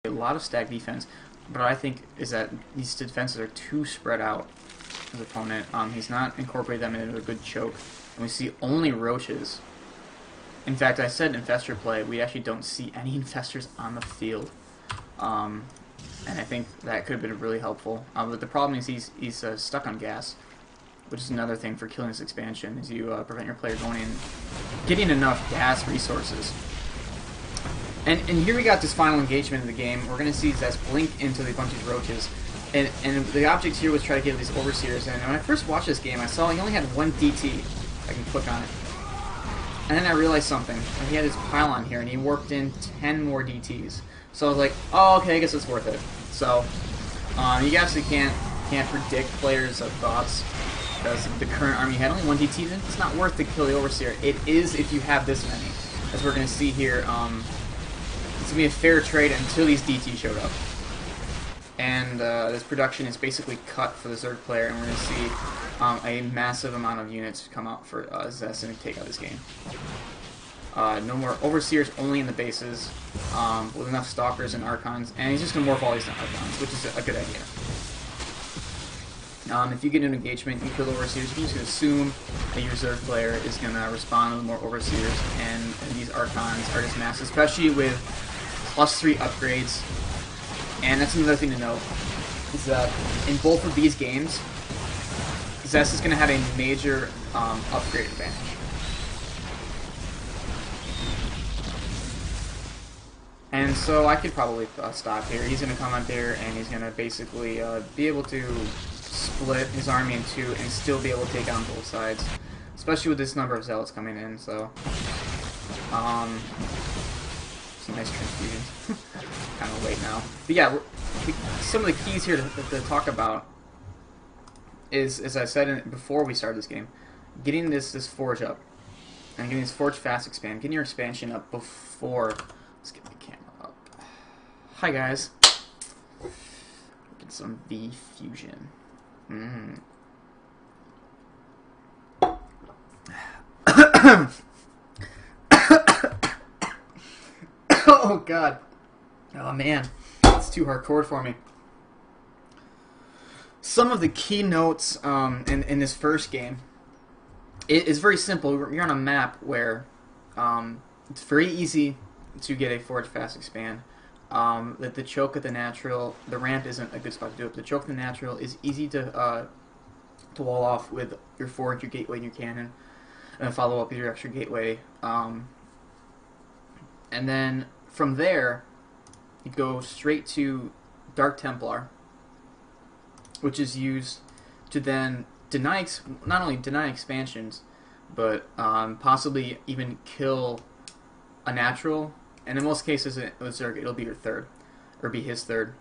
a lot of stack defense, but I think is that these defenses are too spread out. His opponent, he's not incorporated them into a good choke, and we see only roaches. In fact, I said infestor play. We actually don't see any infestors on the field, and I think that could have been really helpful. But the problem is he's stuck on gas, which is another thing for killing this expansion. Is you prevent your player going in, getting enough gas resources. And here we got this final engagement in the game. We're going to see Zess blink into a bunch of these roaches. And the object here was try to get these overseers in. And when I first watched this game, I saw he only had one DT. I can click on it. And then I realized something. He had his pylon here, and he worked in 10 more DTs. So I was like, oh, okay, I guess it's worth it. So, you actually can't predict players' thoughts. Because the current army had only one DT, then it's not worth to kill the overseer. It is if you have this many. As we're going to see here, it's going to be a fair trade until these DT showed up. And this production is basically cut for the Zerg player, and we're going to see a massive amount of units come out for Zess and take out this game. No more Overseers, only in the bases, with enough Stalkers and Archons, and he's just going to morph all these Archons, which is a good idea. If you get an engagement, you kill Overseers, you can just assume that your Zerg player is going to respond with more Overseers, and these Archons are just massive, especially with +3 upgrades. And that's another thing to note, is that in both of these games, Zess is going to have a major upgrade advantage. And so I could probably stop here. He's going to come out there and he's going to basically be able to split his army in two and still be able to take on both sides. Especially with this number of zealots coming in, so... some nice transfusions. Kind of late now. But yeah, some of the keys here to talk about is, as I said before we started this game, getting this forge up. And getting this forge fast expand. Getting your expansion up before... Let's get the camera up. Hi guys. Get some V fusion. Oh god. Oh man. It's too hardcore for me. Some of the key notes in this first game, it is very simple. You're on a map where it's very easy to get a forge fast expand. The choke at the natural, the ramp isn't a good spot to do it, but the choke at the natural is easy to wall off with your forge, your gateway, and your cannon, and then follow up with your extra gateway. And then from there, you go straight to Dark Templar, which is used to then not only deny expansions, but possibly even kill a natural. And in most cases, it'll be your third, or be his third.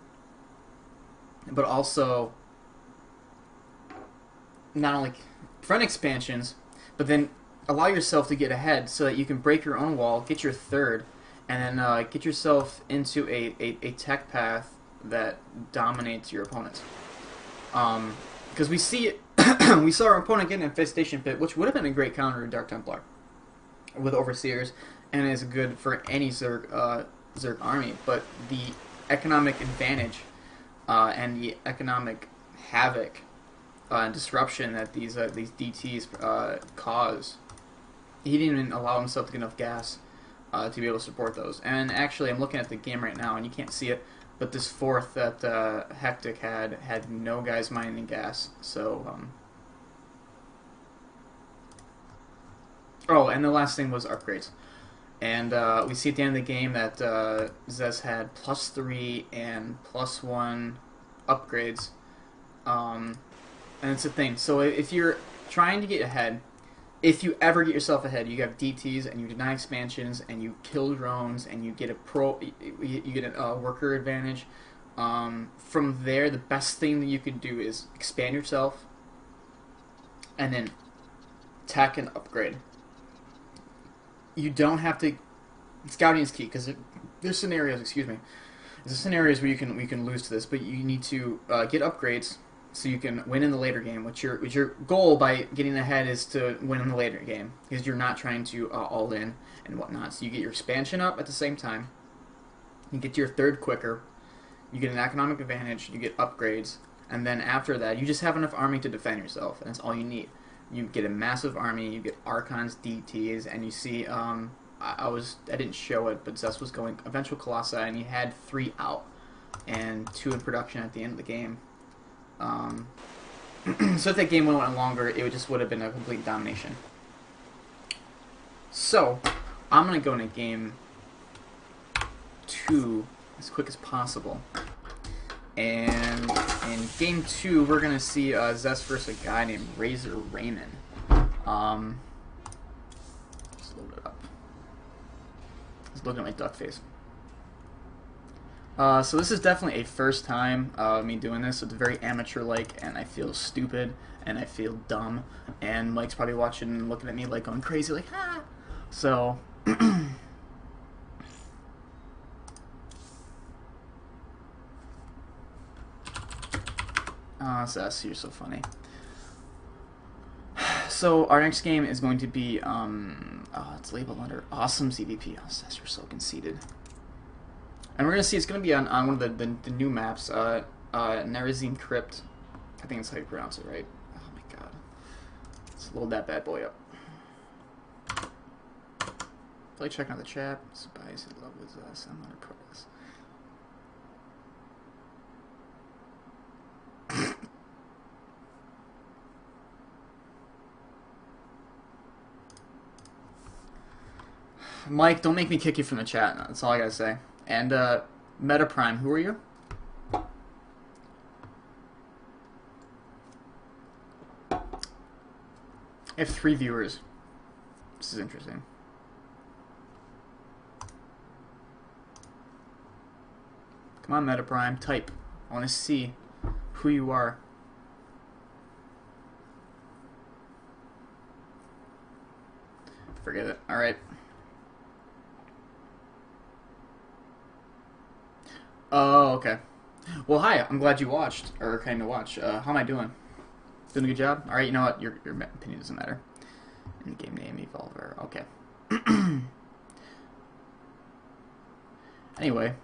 But also, not only front expansions, but then allow yourself to get ahead so that you can break your own wall, get your third, and then get yourself into a tech path that dominates your opponents. Because we see it, we saw our opponent get an Infestation Pit, which would have been a great counter to Dark Templar with Overseers, and is good for any Zerg army. But the economic advantage and the economic havoc and disruption that these DTs cause, he didn't even allow himself to get enough gas to be able to support those. And actually, I'm looking at the game right now, and you can't see it, but this fourth that Hectic had no guys mining gas. So, oh, and the last thing was upgrades. And we see at the end of the game that Zess had +3 and +1 upgrades. And it's a thing. So if you're trying to get ahead, if you ever get yourself ahead, you have DTs and you deny expansions and you kill drones and you get you get a worker advantage. From there, the best thing that you can do is expand yourself and then tech and upgrade. You don't have to. Scouting is key because there's scenarios. Excuse me. There's scenarios where you can lose to this, but you need to get upgrades so you can win in the later game. Which your goal by getting ahead is to win in the later game, because you're not trying to all in and whatnot. So you get your expansion up at the same time. You get your third quicker, you get an economic advantage, you get upgrades, and then after that, you just have enough army to defend yourself, and that's all you need. You get a massive army, you get Archons, DTs, and you see, I didn't show it, but Zess was going Eventual Colossi, and he had 3 out, and 2 in production at the end of the game. So if that game went on longer, it just would have been a complete domination. So, I'm going to go into game 2 as quick as possible. And in game 2, we're going to see Zess versus a guy named Razor Raymond. Just load it up. Just looking at my duck face. So this is definitely a first time me doing this. It's very amateur-like, and I feel stupid, and I feel dumb. And Mike's probably watching and looking at me like going crazy, like, ha! So... Zess, you're so funny. So our next game is going to be, it's labeled under Awesome CVP. Oh, Zess, you're so conceited. And we're going to see it's going to be on one of the new maps, Nerazine Crypt. I think that's how you pronounce it, right? Oh my god. Let's load that bad boy up. Like checking out the chat. Spice, love with Zess. I'm not a Protoss. Mike, don't make me kick you from the chat. That's all I gotta say. And, Meta Prime, who are you? I have 3 viewers. This is interesting. Come on, Meta Prime, type. I want to see who you are. Forget it. Alright. Oh, okay. Well, hi. I'm glad you watched, or came to watch. How am I doing? Doing a good job? Alright, you know what? Your opinion doesn't matter. In-game name, Evolver. Okay. Anyway.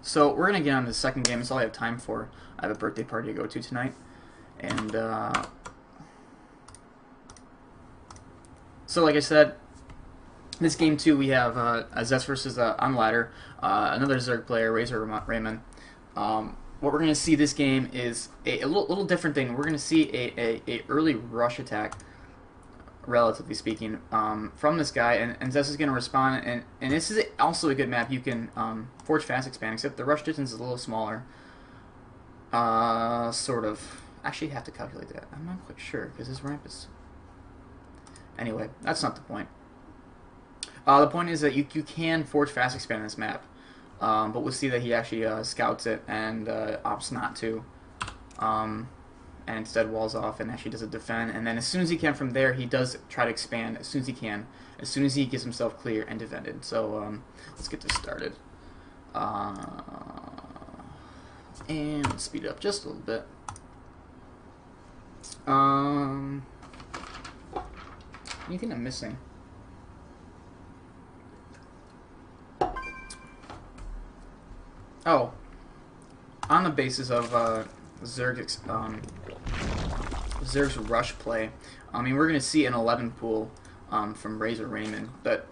So, we're going to get on to the second game. That's all I have time for. I have a birthday party to go to tonight. And, so, like I said, this game 2, we have Zess versus, on ladder, another Zerg player, Razor Raymond. What we're going to see this game is a little different thing. We're going to see a early rush attack, relatively speaking, from this guy, and Zess is going to respond, and this is also a good map. You can forge fast expand, except the rush distance is a little smaller. Sort of. Actually, you have to calculate that. I'm not quite sure, because this ramp is... Anyway, that's not the point. The point is that you can forge fast expand this map, but we'll see that he actually scouts it and opts not to, and instead walls off and actually does a defend, and then as soon as he can from there, he does try to expand as soon as he can, as soon as he gets himself clear and defended. So let's get this started, and let's speed it up just a little bit. Anything I'm missing? Oh, on the basis of Zerg's rush play, I mean, we're going to see an 11 pool from Razor Raymond, but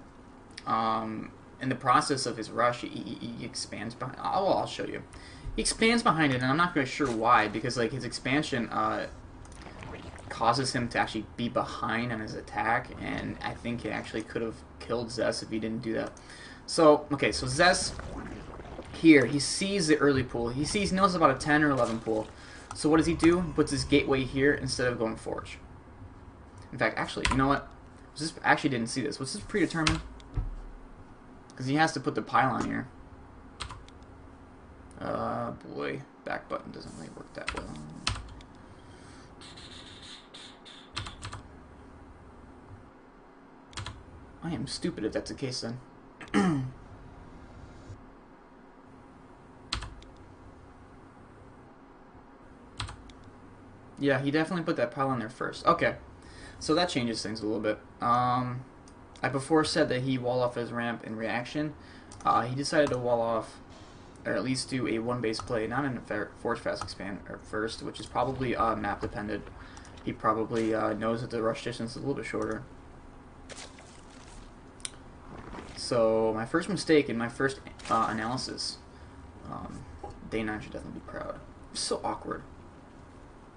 in the process of his rush, he expands behind. Oh, well, I'll show you. He expands behind it, and I'm not really sure why, because like his expansion causes him to actually be behind on his attack, and I think it actually could have killed Zess if he didn't do that. So, okay, so Zess... Here, he sees the early pool. He knows about a 10 or 11 pool. So what does he do? He puts his gateway here instead of going forge. In fact, actually, you know what? Actually didn't see this. Was this predetermined? Because he has to put the pylon here. Boy. Back button doesn't really work that well. I am stupid if that's the case then. Yeah, he definitely put that pylon there first. Okay, so that changes things a little bit. I I before said that he wall off his ramp in reaction. He decided to wall off, or at least do a one base play, not in a force fast expand or first, which is probably map dependent. He probably knows that the rush distance is a little bit shorter. So my first mistake in my first analysis, Day 9 should definitely be proud. It's so awkward.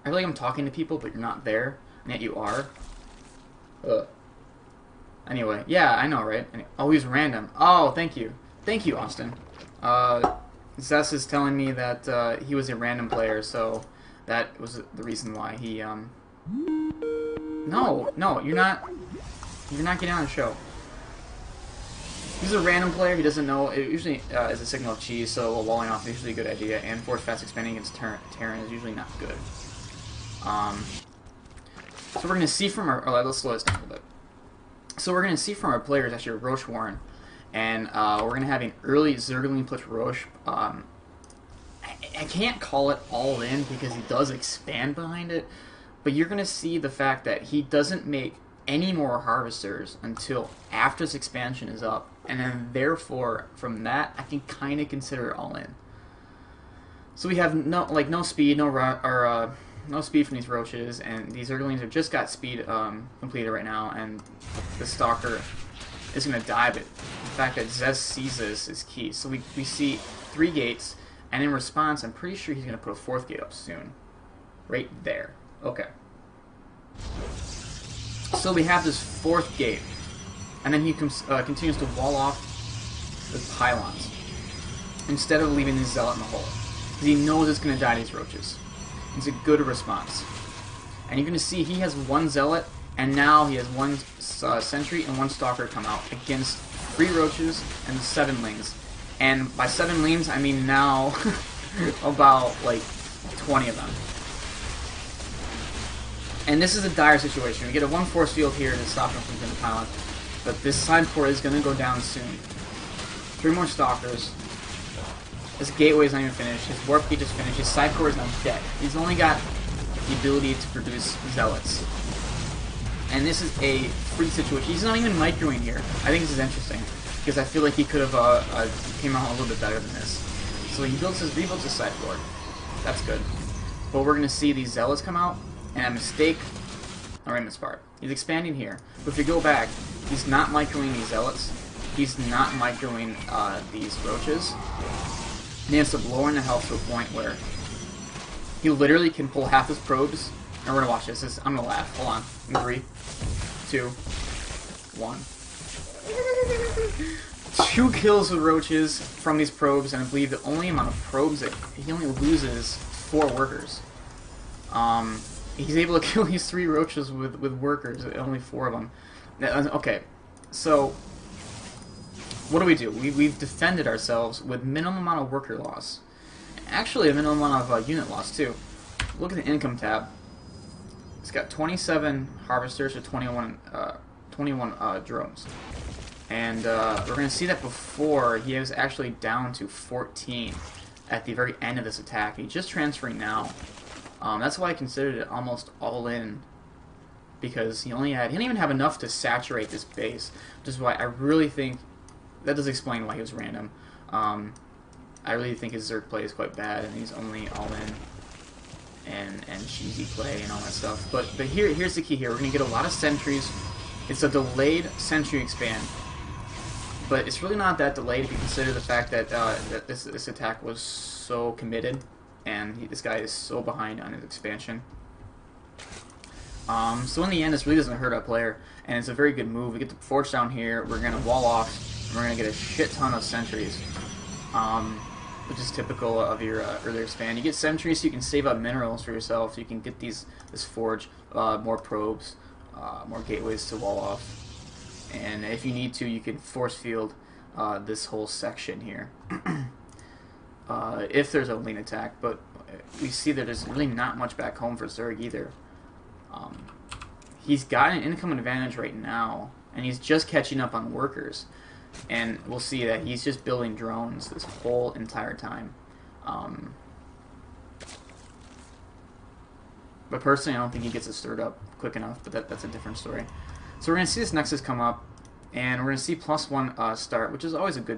I feel like I'm talking to people, but you're not there, and yet you are. Ugh. Anyway, yeah, I know, right? Oh, he's random. Oh, thank you. Thank you, Austin. Zess is telling me that he was a random player, so that was the reason why he, No, you're not getting on the show. He's a random player. He doesn't know. It usually is a signal of cheese, so walling off is usually a good idea, and force fast expanding against Terran is usually not good. So we're going to see from our... Oh, let's slow this down a little bit. So we're going to see from our players actually Roche Warren, and we're going to have an early Zergling plus Roche. I can't call it all in because he does expand behind it, but you're going to see the fact that he doesn't make any more harvesters until after this expansion is up, and then therefore from that I can kind of consider it all in. So we have no speed, no speed from these roaches, and these Zerglings have just got speed completed right now, and the Stalker is going to die, but the fact that Zez sees this is key. So we see 3 gates, and in response I'm pretty sure he's going to put a 4th gate up soon. Right there. Okay. So we have this 4th gate, and then he continues to wall off the pylons instead of leaving his Zealot in the hole, because he knows it's going to die to these roaches. It's a good response. And you're going to see he has 1 Zealot, and now he has 1 Sentry and 1 Stalker come out against 3 roaches and 7 lings. And by 7 lings, I mean now about like 20 of them. And this is a dire situation. We get a 1 force field here to stop him from hitting the pylon, but this side port is going to go down soon. 3 more Stalkers. His gateway is not even finished. His warp gate is finished. His side core is now dead. He's only got the ability to produce Zealots. And this is a free situation. He's not even microing here. I think this is interesting, because I feel like he could have came out a little bit better than this. So he rebuilds his side core. That's good. But we're going to see these Zealots come out, and a mistake. Alright, Miss Bart. He's expanding here. But if you go back, he's not microing these Zealots. He's not microing these roaches. And he ends up lowering the health to a point where he literally can pull half his probes. And we're gonna watch this. I'm gonna laugh. Hold on. In 3, 2, 1. 2 kills with roaches from these probes, and I believe the only amount of probes that he only loses 4 workers. He's able to kill these 3 roaches with workers, only 4 of them. Okay, so what do? We've defended ourselves with minimum amount of worker loss. Actually, a minimum amount of unit loss, too. Look at the income tab. It's got 27 harvesters to 21 drones. And we're going to see that before he was actually down to 14 at the very end of this attack. He's just transferring now. That's why I considered it almost all in, because he didn't even have enough to saturate this base, which is why I really think that does explain why he was random. I really think his Zerg play is quite bad, and he's only all in and cheesy play and all that stuff. But here's the key here. We're gonna get a lot of sentries. It's a delayed sentry expand, but it's really not that delayed if you consider the fact that that this attack was so committed, and this guy is so behind on his expansion. So in the end, this really doesn't hurt our player, and it's a very good move. We get the forge down here. We're gonna wall off, and we're gonna get a shit ton of sentries, which is typical of your earlier expand. You get sentries so you can save up minerals for yourself. So you can get this forge, more probes, more gateways to wall off, and if you need to, you can force field this whole section here. If there's a lean attack, but we see that there's really not much back home for Zerg either. He's got an income advantage right now, and he's just catching up on workers, and we'll see that he's just building drones this whole entire time. But personally, I don't think he gets it stirred up quick enough, but that's a different story. So we're going to see this Nexus come up, And we're going to see +1 start, which is always a good